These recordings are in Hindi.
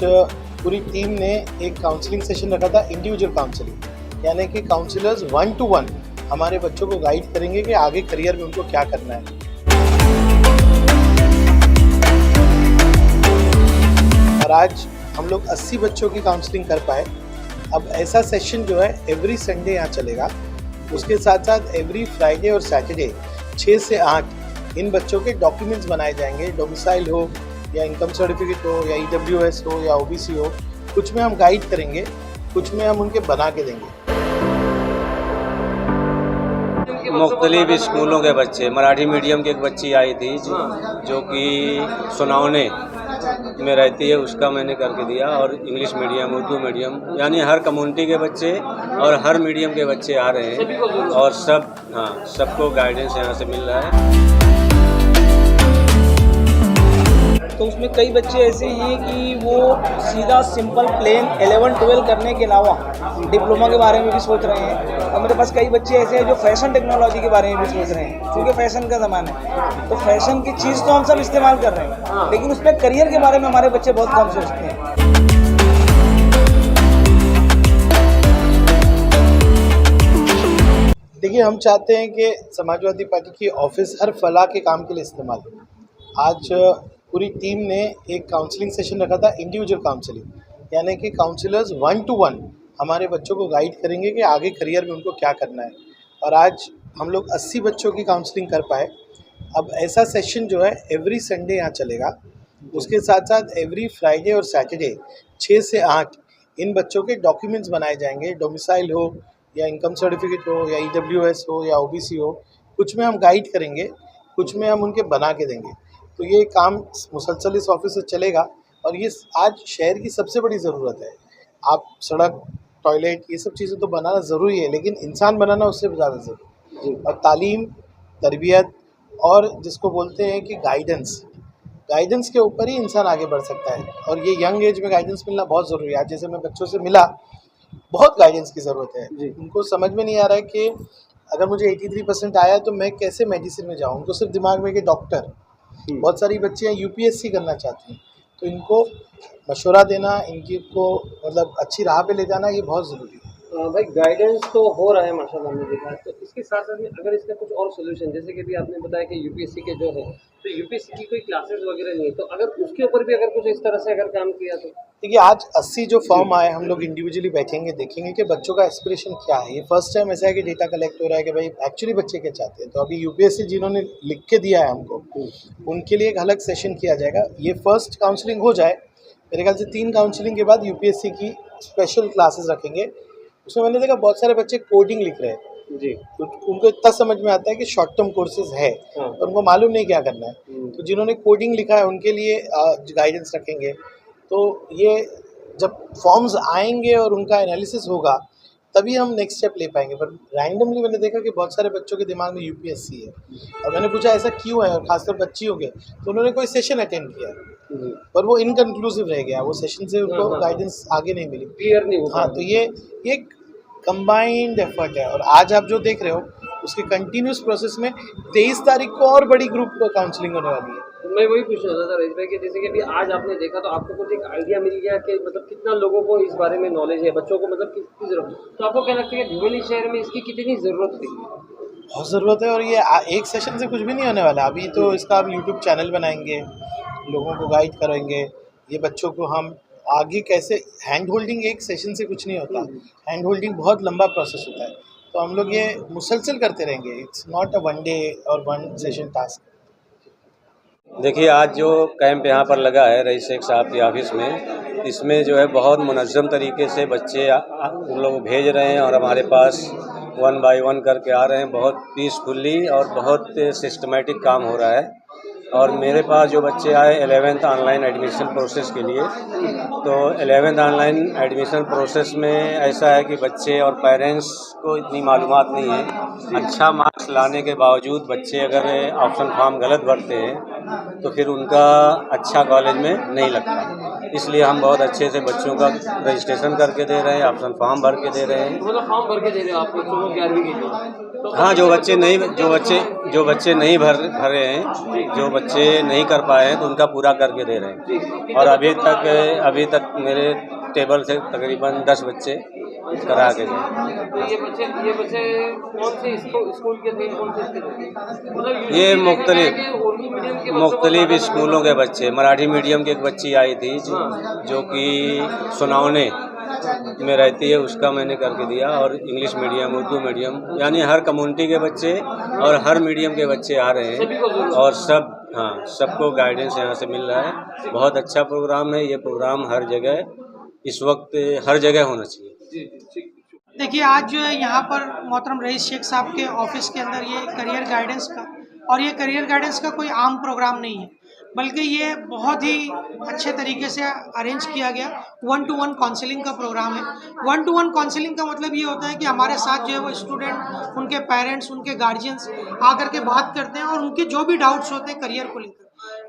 पूरी टीम ने एक काउंसलिंग सेशन रखा था, इंडिविजुअल काउंसलिंग, यानी कि काउंसलर्स 1 to 1 हमारे बच्चों को गाइड करेंगे कि आगे करियर में उनको क्या करना है। और आज हम लोग 80 बच्चों की काउंसलिंग कर पाए। अब ऐसा सेशन जो है एवरी संडे यहाँ चलेगा। उसके साथ साथ एवरी फ्राइडे और सैटरडे 6 से 8 इन बच्चों के डॉक्यूमेंट्स बनाए जाएंगे, डोमिसाइल हो या इनकम सर्टिफिकेट हो या EWS हो या OBC हो। कुछ में हम गाइड करेंगे, कुछ में हम उनके बना के देंगे। मुख्तलिफ स्कूलों के बच्चे, मराठी मीडियम की एक बच्ची आई थी जो कि सुनावने में रहती है, उसका मैंने करके दिया। और इंग्लिश मीडियम, उर्दू मीडियम, यानी हर कम्युनिटी के बच्चे और हर मीडियम के बच्चे आ रहे हैं और सबको गाइडेंस यहाँ से मिल रहा है। तो उसमें कई बच्चे ऐसे हैं कि वो सीधा सिंपल प्लेन 11-12 करने के अलावा डिप्लोमा के बारे में भी सोच रहे हैं। और मेरे पास कई बच्चे ऐसे हैं जो फैशन टेक्नोलॉजी के बारे में भी सोच रहे हैं, क्योंकि फैशन का ज़माना है। तो फैशन की चीज़ तो हम सब इस्तेमाल कर रहे हैं, लेकिन उसमें करियर के बारे में हमारे बच्चे बहुत कम सोचते हैं। देखिए, हम चाहते हैं कि समाजवादी पार्टी की ऑफिस हर फलाह के काम के लिए इस्तेमाल हो। आज पूरी टीम ने एक काउंसलिंग सेशन रखा था, इंडिविजुअल काउंसलिंग, यानी कि काउंसलर्स 1 to 1 हमारे बच्चों को गाइड करेंगे कि आगे करियर में उनको क्या करना है। और आज हम लोग 80 बच्चों की काउंसलिंग कर पाए। अब ऐसा सेशन जो है एवरी संडे यहाँ चलेगा। उसके साथ साथ एवरी फ्राइडे और सैटरडे 6 से 8 इन बच्चों के डॉक्यूमेंट्स बनाए जाएंगे, डोमिसाइल हो या इनकम सर्टिफिकेट हो या EWS हो या OBC हो। कुछ में हम गाइड करेंगे, कुछ में हम उनके बना के देंगे। तो ये काम मुसलसल इस ऑफिस से चलेगा और ये आज शहर की सबसे बड़ी ज़रूरत है। आप सड़क, टॉयलेट, ये सब चीज़ें तो बनाना ज़रूरी है, लेकिन इंसान बनाना उससे ज़्यादा ज़रूरी है। और तालीम, तरबियत और जिसको बोलते हैं कि गाइडेंस के ऊपर ही इंसान आगे बढ़ सकता है। और ये यंग एज में गाइडेंस मिलना बहुत ज़रूरी है। आज जैसे मैं बच्चों से मिला, बहुत गाइडेंस की ज़रूरत है। उनको समझ में नहीं आ रहा है कि अगर मुझे 83% आया तो मैं कैसे मेडिसिन में जाऊँ। उनको सिर्फ दिमाग में कि डॉक्टर। बहुत सारी बच्चियाँ UPSC करना चाहती हैं, तो इनको मशवरा देना, इनकी को मतलब अच्छी राह पे ले जाना, ये बहुत ज़रूरी है। भाई गाइडेंस तो हो रहा है माशाल्लाह, हमने देखा है। तो इसके साथ साथ में अगर इसका कुछ और सोल्यूशन, जैसे कि अभी आपने बताया कि UPSC के जो है, तो UPSC की कोई क्लासेस वगैरह नहीं है, तो अगर उसके ऊपर भी अगर कुछ इस तरह से अगर काम किया तो देखिए, आज 80 जो फॉर्म आए, हम लोग इंडिविजुअली बैठेंगे, देखेंगे कि बच्चों का एस्पिरेशन क्या है। ये फर्स्ट टाइम ऐसा है कि डेटा कलेक्ट हो रहा है कि भाई एक्चुअली बच्चे क्या चाहते हैं। तो अभी UPSC जिन्होंने लिख के दिया है हमको, उनके लिए एक अलग सेशन किया जाएगा। ये फर्स्ट काउंसलिंग हो जाए, मेरे ख्याल से 3 काउंसलिंग के बाद UPSC की स्पेशल क्लासेस रखेंगे। उसमें मैंने देखा बहुत सारे बच्चे कोडिंग लिख रहे हैं जी, तो उनको इतना समझ में आता है कि शॉर्ट टर्म कोर्सेज है और उनको मालूम नहीं क्या करना है। तो जिन्होंने कोडिंग लिखा है उनके लिए गाइडेंस रखेंगे। तो ये जब फॉर्म्स आएंगे और उनका एनालिसिस होगा, तभी हम नेक्स्ट स्टेप ले पाएंगे। पर रैंडमली मैंने देखा कि बहुत सारे बच्चों के दिमाग में UPSC है, और मैंने पूछा ऐसा क्यों है, और खासकर बच्चियों के, तो उन्होंने कोई सेशन अटेंड किया पर वो इनकन्क्लूसिव रह गया। वो सेशन से उनको गाइडेंस आगे नहीं मिली, क्लियर नहीं हुआ। तो ये एक कंबाइंड एफर्ट है। और आज आप जो देख रहे हो उसके कंटिन्यूस प्रोसेस में 23 तारीख को और बड़ी ग्रुप काउंसलिंग होने वाली है। तो मैं वही पूछ रहा था रईस भाई कि जैसे कि अभी आज आपने देखा, तो आपको कुछ एक आइडिया मिल गया कि मतलब कितना लोगों को इस बारे में नॉलेज है, बच्चों को मतलब कितनी ज़रूरत, तो आपको क्या लगता है कि भिवंडी शहर में इसकी कितनी ज़रूरत थी? बहुत ज़रूरत है, और ये एक सेशन से कुछ भी नहीं होने वाला। अभी तो इसका हम YouTube चैनल बनाएंगे, लोगों को गाइड करेंगे, ये बच्चों को हम आगे कैसे हैंड होल्डिंग, एक सेशन से कुछ नहीं होता। हैंड होल्डिंग बहुत लंबा प्रोसेस होता है, तो हम लोग ये मुसलसल करते रहेंगे। इट्स नॉट अ 1 डे और 1 सेशन टास्क। देखिए, आज जो कैंप यहाँ पर लगा है रईस शेख साहब की ऑफिस में, इसमें जो है बहुत मुनज़्ज़म तरीके से बच्चे उन लोग भेज रहे हैं और हमारे पास 1 by 1 करके आ रहे हैं। बहुत पीसफुली और बहुत सिस्टमेटिक काम हो रहा है। और मेरे पास जो बच्चे आए 11th ऑनलाइन एडमिशन प्रोसेस के लिए, तो 11th ऑनलाइन एडमिशन प्रोसेस में ऐसा है कि बच्चे और पेरेंट्स को इतनी मालूमात नहीं है। अच्छा मार्क्स लाने के बावजूद बच्चे अगर ऑप्शन फॉर्म गलत भरते हैं तो फिर उनका अच्छा कॉलेज में नहीं लगता। इसलिए हम बहुत अच्छे से बच्चों का रजिस्ट्रेशन करके दे रहे हैं, ऑप्शन फॉर्म भर के दे रहे हैं। मतलब फॉर्म भर के दे रहे हो आप बच्चों को 11वीं के लिए? हाँ, जो जो बच्चे नहीं भर रहे हैं, जो बच्चे नहीं कर पाए हैं तो उनका पूरा करके दे रहे हैं। और अभी तक मेरे टेबल से तकरीबन 10 बच्चे करा के गए। तो ये बच्चे कौन से स्कूल के थे, कौन से मतलब ये उर्दू मीडियम के मुख्तलिफ स्कूलों के बच्चे, मराठी मीडियम की एक बच्ची आई थी जो कि सुनावने में रहती है, उसका मैंने करके दिया। और इंग्लिश मीडियम, उर्दू मीडियम, यानी हर कम्युनिटी के बच्चे और हर मीडियम के बच्चे आ रहे हैं और सबको गाइडेंस यहाँ से मिल रहा है। बहुत अच्छा प्रोग्राम है। ये प्रोग्राम हर जगह इस वक्त हर जगह होना चाहिए। देखिए, आज जो है यहाँ पर मोहतरम रईस शेख साहब के ऑफिस के अंदर ये करियर गाइडेंस का, और ये करियर गाइडेंस का कोई आम प्रोग्राम नहीं है, बल्कि ये बहुत ही अच्छे तरीके से अरेंज किया गया 1-to-1 काउंसलिंग का प्रोग्राम है। 1-to-1 काउंसलिंग का मतलब ये होता है कि हमारे साथ जो है वो स्टूडेंट, उनके पेरेंट्स, उनके गार्जियंस आकर के बात करते हैं और उनके जो भी डाउट्स होते हैं करियर को लेकर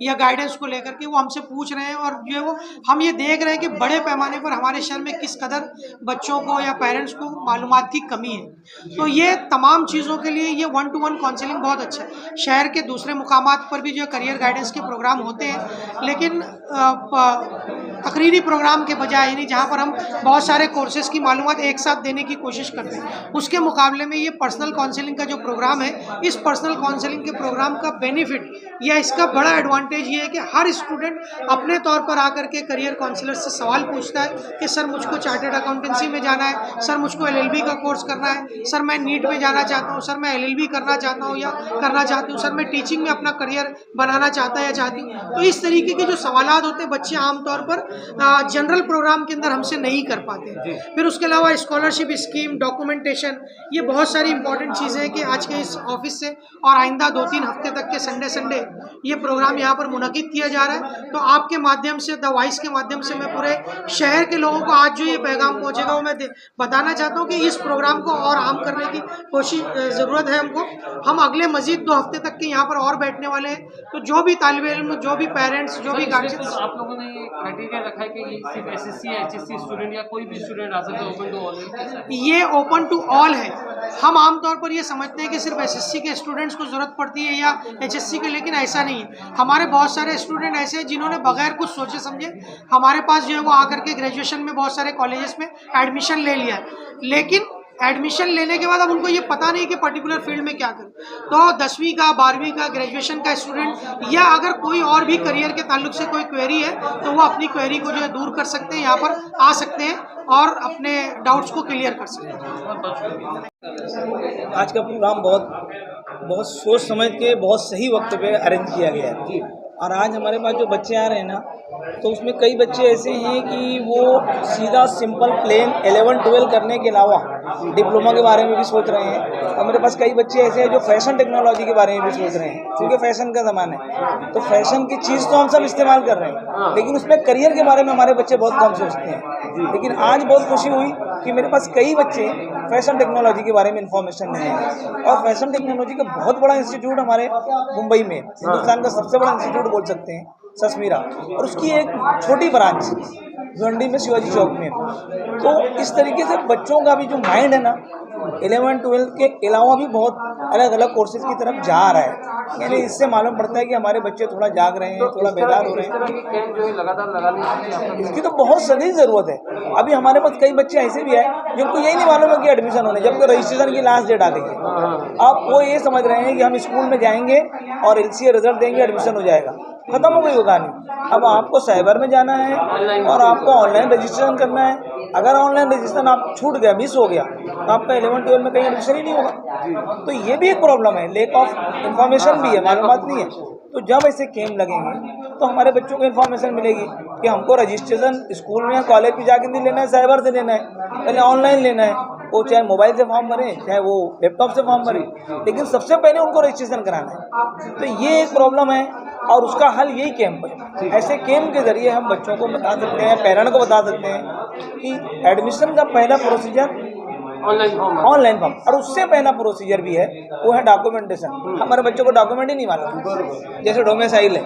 या गाइडेंस को लेकर के वो हमसे पूछ रहे हैं। और जो है वो हम ये देख रहे हैं कि बड़े पैमाने पर हमारे शहर में किस कदर बच्चों को या पेरेंट्स को मालूमात की कमी है। तो ये तमाम चीज़ों के लिए ये 1-to-1 काउंसलिंग बहुत अच्छा है। शहर के दूसरे मुकामात पर भी जो करियर गाइडेंस के प्रोग्राम होते हैं, लेकिन तकरीरी प्रोग्राम के बजाय, यानी जहाँ पर हम बहुत सारे कोर्सेज़ की मालूमात एक साथ देने की कोशिश करते हैं, उसके मुकाबले में ये पर्सनल काउंसलिंग का जो प्रोग्राम है, इस पर्सनल काउंसलिंग के प्रोग्राम का बेनिफिट या इसका बड़ा एडवांटेज ये है कि हर स्टूडेंट अपने तौर पर आकर के करियर काउंसलर से सवाल पूछता है कि सर मुझको चार्टर्ड अकाउंटेंसी में जाना है, सर मुझको LLB का कोर्स करना है, सर मैं नीट में जाना चाहता हूँ, सर मैं LLB करना चाहता हूँ या करना चाहती हूँ, सर मैं टीचिंग में अपना करियर बनाना चाहता है या चाहती हूँ। तो इस तरीके के जो सवालात होते हैं बच्चे आमतौर पर जनरल प्रोग्राम के अंदर हमसे नहीं कर पाते। फिर उसके अलावा स्कॉलरशिप स्कीम, डॉक्यूमेंटेशन, ये बहुत सारी इंपॉर्टेंट चीज़ें हैं कि आज के इस ऑफिस से और आइंदा 2-3 हफ्ते तक के संडे ये प्रोग्राम यहाँ पर मुनक़िद किया जा रहा है। तो आपके माध्यम से, द वॉइस के माध्यम से मैं पूरे शहर के लोगों को आज जो ये पैगाम पहुँचेगा वो मैं बताना चाहता हूँ कि इस प्रोग्राम को और आम करने की कोशिश ज़रूरत है हमको। हम अगले मज़ीद 2 हफ्ते तक के यहाँ पर और बैठने वाले हैं। तो जो भी तालिब इल्म, जो भी पेरेंट्स, जो भी गार्जियन, आप लोगों ने ये क्राइटेरिया रखा है कि सिर्फ SSC या HSC स्टूडेंट या कोई भी स्टूडेंट आ सकता है, ओपन टू ऑल? ये ओपन टू ऑल है। हम आमतौर पर ये समझते हैं कि सिर्फ SSC के स्टूडेंट्स को ज़रूरत पड़ती है या HSC के, लेकिन ऐसा नहीं है। हमारे बहुत सारे स्टूडेंट ऐसे हैं जिन्होंने बगैर कुछ सोचे समझे हमारे पास जो है वो आकर के ग्रेजुएशन में बहुत सारे कॉलेजेस में एडमिशन ले लिया है, लेकिन एडमिशन लेने के बाद अब उनको ये पता नहीं कि पर्टिकुलर फील्ड में क्या करें। तो 10वीं का, 12वीं का, ग्रेजुएशन का स्टूडेंट या अगर कोई और भी करियर के ताल्लुक से कोई क्वेरी है तो वो अपनी क्वेरी को जो है दूर कर सकते हैं, यहाँ पर आ सकते हैं और अपने डाउट्स को क्लियर कर सकते हैं। आज का प्रोग्राम बहुत सोच समझ के बहुत सही वक्त पे अरेंज किया गया है। और आज हमारे पास जो बच्चे आ रहे हैं ना, तो उसमें कई बच्चे ऐसे हैं कि वो सीधा सिंपल प्लेन 11-12 करने के अलावा डिप्लोमा के बारे में भी सोच रहे हैं। और मेरे पास कई बच्चे ऐसे हैं जो फैशन टेक्नोलॉजी के बारे में भी सोच रहे हैं, क्योंकि फैशन का ज़माना है। तो फैशन की चीज़ तो हम सब इस्तेमाल कर रहे हैं, लेकिन उसमें करियर के बारे में हमारे बच्चे बहुत कम सोचते हैं। लेकिन आज बहुत खुशी हुई कि मेरे पास कई बच्चे फैशन टेक्नोलॉजी के बारे में इंफॉर्मेशन नहीं है। और फैशन टेक्नोलॉजी का बहुत बड़ा इंस्टीट्यूट हमारे मुंबई में, हिंदुस्तान का सबसे बड़ा इंस्टीट्यूट बोल सकते हैं, सस्मीरा, और उसकी एक छोटी ब्रांच भिवंडी में, शिवाजी चौक में। तो इस तरीके से बच्चों का भी जो माइंड है ना, 11-12 के अलावा भी बहुत अलग अलग कोर्सेज की तरफ जा रहा है। यानी इससे मालूम पड़ता है कि हमारे बच्चे थोड़ा जाग रहे हैं, थोड़ा बेदार हो रहे हैं। इसकी तो बहुत सही ज़रूरत है। अभी हमारे पास कई बच्चे ऐसे भी हैं जिनको यही नहीं मालूम है कि एडमिशन होने, जबकि रजिस्ट्रेशन की लास्ट डेट आ गई है। अब वो ये समझ रहे हैं कि हम स्कूल में जाएंगे और LCA रिजल्ट देंगे, एडमिशन हो जाएगा, खत्म हो गई होगा नहीं। अब आपको साइबर में जाना है और आपको ऑनलाइन रजिस्ट्रेशन करना है। अगर ऑनलाइन रजिस्ट्रेशन आप छूट गया, मिस हो गया, तो आपका 11-12 में कहीं एडमिशन ही नहीं होगा। तो ये भी एक प्रॉब्लम है, लैक ऑफ इन्फॉर्मेशन भी है, मालूमात नहीं है। तो जब ऐसे कैंप लगेंगे तो हमारे बच्चों को इन्फॉर्मेशन मिलेगी कि हमको रजिस्ट्रेशन स्कूल में या कॉलेज में जाके नहीं लेना है, साइबर से लेना है, पहले ऑनलाइन लेना है। वो चाहे मोबाइल से फॉर्म भरें, चाहे वो लैपटॉप से फॉर्म भरें, लेकिन सबसे पहले उनको रजिस्ट्रेशन कराना है। तो ये एक प्रॉब्लम है और उसका हल यही कैंप है। ऐसे कैंप के ज़रिए हम बच्चों को बता सकते हैं, पेरेंट को बता सकते हैं कि एडमिशन का पहला प्रोसीजर ऑनलाइन फॉर्म, और उससे पहला प्रोसीजर भी है, वो है डॉक्यूमेंटेशन। हमारे बच्चों को डॉक्यूमेंट ही नहीं मालूम, जैसे डोमिसाइल है।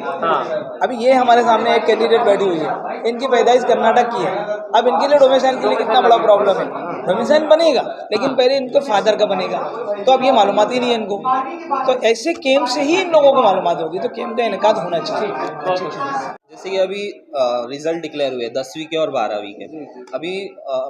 अभी ये हमारे सामने एक कैंडिडेट बैठी हुई है, इनकी पैदाइश कर्नाटक की है। अब इनके लिए डोमिसाइल के लिए कितना बड़ा प्रॉब्लम है। डोमिसाइल बनेगा लेकिन पहले इनके फादर का बनेगा, तो अब ये मालूमात ही नहीं है इनको। तो ऐसे कैंप से ही इन लोगों को मालूमात होगी, तो कैंप का इनकाद होना चाहिए। जैसे कि अभी रिजल्ट डिक्लेयर हुए 10वीं के और 12वीं के। अभी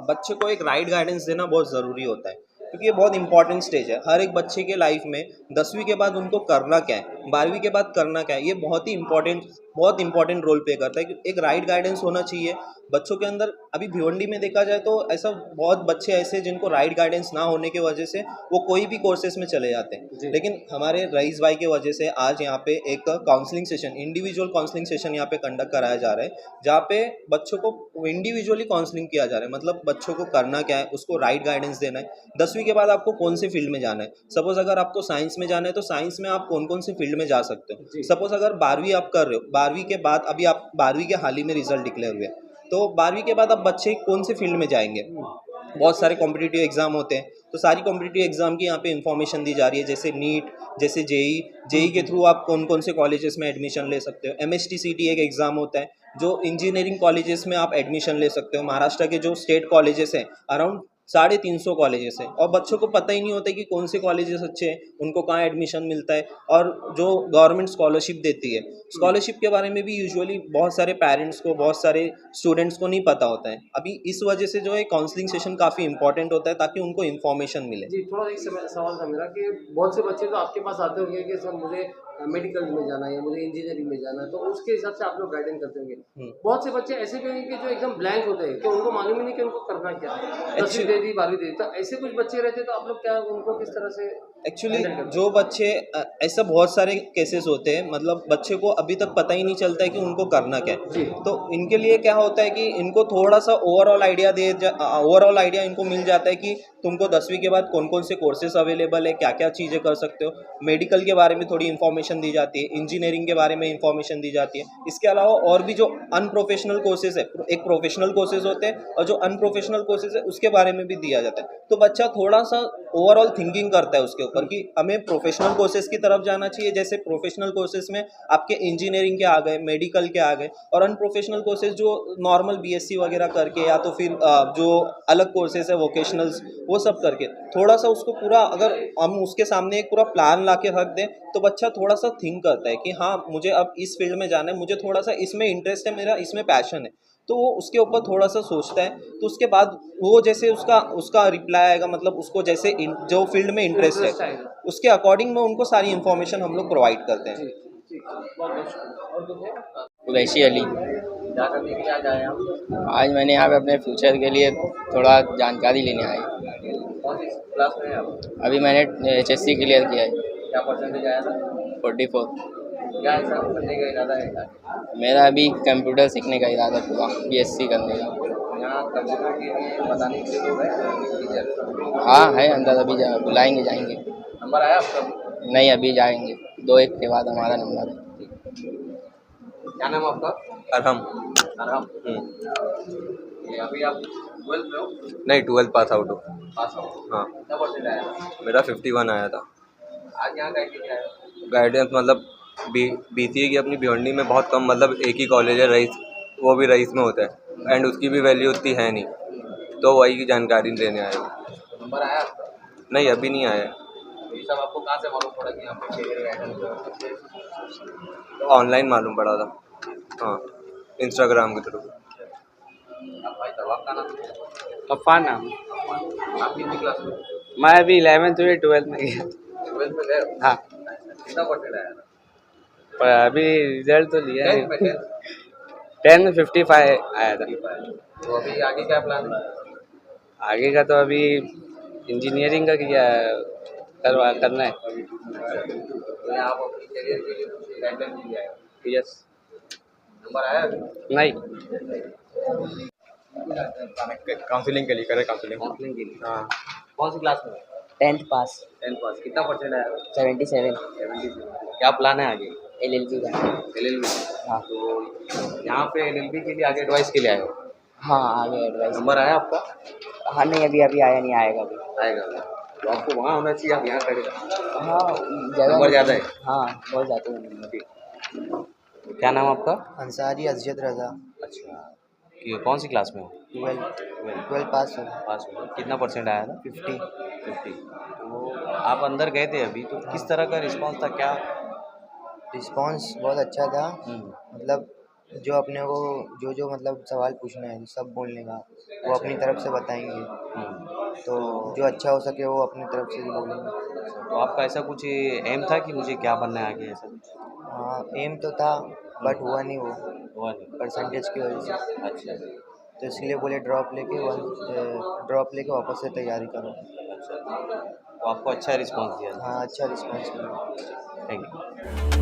बच्चे को एक राइट गाइडेंस देना बहुत ज़रूरी होता है, क्योंकि ये बहुत इंपॉर्टेंट स्टेज है हर एक बच्चे के लाइफ में। 10वीं के बाद उनको करना क्या है, 12वीं के बाद करना क्या है, ये बहुत इंपॉर्टेंट रोल प्ले करता है कि एक राइट गाइडेंस होना चाहिए बच्चों के अंदर। अभी भिवंडी में देखा जाए तो ऐसा बहुत बच्चे ऐसे जिनको राइट गाइडेंस ना होने की वजह से वो कोई भी कोर्सेज में चले जाते हैं, लेकिन हमारे रईस भाई की वजह से आज यहाँ पे एक counselling session, individual counselling session यहाँ पे कंडक्ट कराया जा रहा है, जहाँ पे बच्चों को इंडिविजुअली काउंसलिंग किया जा रहा है। मतलब बच्चों को करना क्या है, उसको राइट गाइडेंस देना है। 10वीं के बाद आपको कौन से फील्ड में जाना है, सपोज अगर आपको साइंस में जाना है तो साइंस में आप कौन कौन से फील्ड में जा सकते हो। सपोज अगर 12वीं आप कर रहे हो, 12वीं के बाद अभी आप 12वीं के हाल ही में रिजल्ट डिक्लेयर हुए, तो 12वीं के बाद अब बच्चे कौन से फील्ड में जाएंगे। बहुत सारे कॉम्पिटिटिव एग्जाम होते हैं, तो सारी कॉम्पिटिटिव एग्जाम की यहाँ पे इन्फॉर्मेशन दी जा रही है, जैसे नीट, जैसे जेई के थ्रू आप कौन कौन से कॉलेजेस में एडमिशन ले सकते हो। MSTCT एक एग्ज़ाम होता है जो इंजीनियरिंग कॉलेजेस में आप एडमिशन ले सकते हो। महाराष्ट्र के जो स्टेट कॉलेजेस हैं अराउंड 350 कॉलेजेस हैं, और बच्चों को पता ही नहीं होता कि कौन से कॉलेजेस अच्छे हैं, उनको कहाँ एडमिशन मिलता है। और जो गवर्नमेंट स्कॉलरशिप देती है, स्कॉलरशिप के बारे में भी यूजुअली बहुत सारे पेरेंट्स को, बहुत सारे स्टूडेंट्स को नहीं पता होता है। अभी इस वजह से जो है काउंसलिंग सेशन काफ़ी इंपॉर्टेंट होता है, ताकि उनको इन्फॉर्मेशन मिले। जी, थोड़ा एक सवाल था मेरा कि बहुत से बच्चे तो आपके पास आते होंगे कि सर मुझे मेडिकल में जाना है या मुझे इंजीनियरिंग में जाना है, तो उसके हिसाब से आप लोग गाइडेंस करते होंगे। बहुत से बच्चे ऐसे भी हैं कि जो एकदम ब्लैंक होते हैं कि उनको मालूम ही नहीं कि उनको करना क्या है, 10वीं दे दी 12वीं दे दी, तो ऐसे कुछ बच्चे रहते तो आप लोग क्या उनको किस तरह से एक्चुअली जो बच्चे ऐसा बहुत सारे केसेस होते हैं, मतलब बच्चे को अभी तक पता ही नहीं चलता है कि उनको करना क्या है। तो इनके लिए क्या होता है कि इनको थोड़ा सा ओवरऑल आइडिया इनको मिल जाता है कि तुमको 10वीं के बाद कौन कौन से कोर्सेज अवेलेबल है, क्या क्या चीज़ें कर सकते हो। मेडिकल के बारे में थोड़ी इन्फॉर्मेशन दी जाती है, इंजीनियरिंग के बारे में इन्फॉर्मेशन दी जाती है। इसके अलावा और भी जो अनप्रोफेशनल कोर्सेज है, एक प्रोफेशनल कोर्सेज होते हैं और जो अनप्रोफेशनल कोर्सेज है उसके बारे में भी दिया जाता है। तो बच्चा थोड़ा सा ओवरऑल थिंकिंग करता है उसके ऊपर कि हमें प्रोफेशनल कोर्सेज की तरफ जाना चाहिए। जैसे प्रोफेशनल कोर्सेज में आपके इंजीनियरिंग के आ गए, मेडिकल के आ गए, और अनप्रोफेशनल कोर्सेज जो नॉर्मल BSc वगैरह करके, या तो फिर जो अलग कोर्सेज है वोकेशनल्स, वो सब करके थोड़ा सा उसको पूरा, अगर हम उसके सामने एक पूरा प्लान ला के रख दें तो बच्चा थोड़ा सा थिंक करता है कि हाँ मुझे अब इस फील्ड में जाना है, मुझे थोड़ा सा इसमें इंटरेस्ट है, मेरा इसमें पैशन है, तो वो उसके ऊपर थोड़ा सा सोचता है। तो उसके बाद वो जैसे उसका रिप्लाई आएगा, मतलब उसको जैसे जो फील्ड में इंटरेस्ट है उसके अकॉर्डिंग में उनको सारी इन्फॉर्मेशन हम लोग प्रोवाइड करते हैं। वैशी अली। क्या करने के लिए आज आए आप? आज मैंने यहाँ पे अपने फ्यूचर के लिए थोड़ा जानकारी लेने आए। कौन सी क्लास में हैं आप? अभी मैंने HSC क्लियर किया है, क्या परसेंटेज आया था? 44। क्या ऐसा करने का इरादा है? मेरा अभी कंप्यूटर सीखने का इरादा पूरा, BSc करने का। यहाँ कंप्यूटर के लिए बताने के लिए लोग हैं टीचर? हाँ है अंदर, अभी बुलाएंगे, जाएंगे। नंबर आया आपका? नहीं, अभी जाएंगे, 2-1 के बाद हमारा नंबर है। क्या नाम है आपका? अरहम। ये अभी आप 12th में हो? नहीं, 12 पास आउट हो। Pass out. हाँ, कितना परसेंट आया था? मेरा 51 आया था। आज यहाँ गाइड के लिए आया? गाइडेंस मतलब BCA की अपनी भिवंडी में बहुत कम, मतलब एक ही कॉलेज है रईस, वो भी रईस में होता है, एंड उसकी भी वैल्यू उतनी है नहीं, तो वही की जानकारी देने आए हो। नंबर आया आपका? नहीं, अभी नहीं आया। ये सब आपको कहाँ से मालूम पड़ा कि यहाँ पे करियर गाइडेंस? ऑनलाइन मालूम पड़ा था, हाँ, इंस्टाग्राम के थ्रू। आप भाई साहब आपका नाम? अफान नाम। आप कितनी क्लास में? मैं अभी 11th हुई, 12th में गया। 12th में गए? हाँ, कितना परसेंट आया था? पर अभी रिजल्ट तो लिया है। 10th में 10 में 55 आया था। तो अभी आगे क्या प्लान है? आगे का तो अभी इंजीनियरिंग का किया करना है। तो यहाँ आप अपनी करियर के लिए कुछ गाइडलाइन के लिए आए हो? यस। नंबर आया अभी? नहीं, काउंसलिंग के लिए करे, काउंसलिंग। काउंसलिंग के लिए? हाँ। कौन सी क्लास में? 10th पास, 10th पास। कितना परसेंट आया? 77। 70। क्या प्लान है आगे? LLB का। LLB? हाँ। तो यहाँ पे LLB के लिए आगे एडवाइस के लिए आए हो? हाँ आ गया एडवाइस। नंबर आया आपका? हाँ नहीं अभी अभी आया नहीं, आएगा अभी। आएगा अभी। तो आपको वहाँ होना चाहिए, आप यहाँ खड़े हैं। हाँ नंबर ज़्यादा है? हाँ बहुत ज़्यादा है नंबर। क्या नाम आपका? अंसारी अज़ियत रज़ा। अच्छा, कि कौन सी क्लास में हो? 12 पास हो। पास हो? कितना परसेंट आया था? 50। 50। तो आप अंदर गए थे अभी, तो किस तरह का रिस्पांस था, क्या? रिस्पॉन्स बहुत अच्छा था। हम्म, मतलब जो अपने को जो मतलब सवाल पूछना है सब बोलने का, वो अपनी तरफ से बताएंगे। हम्म। तो जो अच्छा हो सके वो अपनी तरफ से ही बोलेंगे। तो आपका ऐसा कुछ एम था कि मुझे क्या बनना है आगे, ऐसा कुछ? हाँ एम तो था बट हुआ नहीं वो, हुआ नहीं? परसेंटेज की वजह से। अच्छा तो इसलिए बोले ड्रॉप लेके वापस से तैयारी करो। अच्छा, तो आपको अच्छा रिस्पांस दिया? हाँ अच्छा रिस्पॉन्स मिला। Thank you.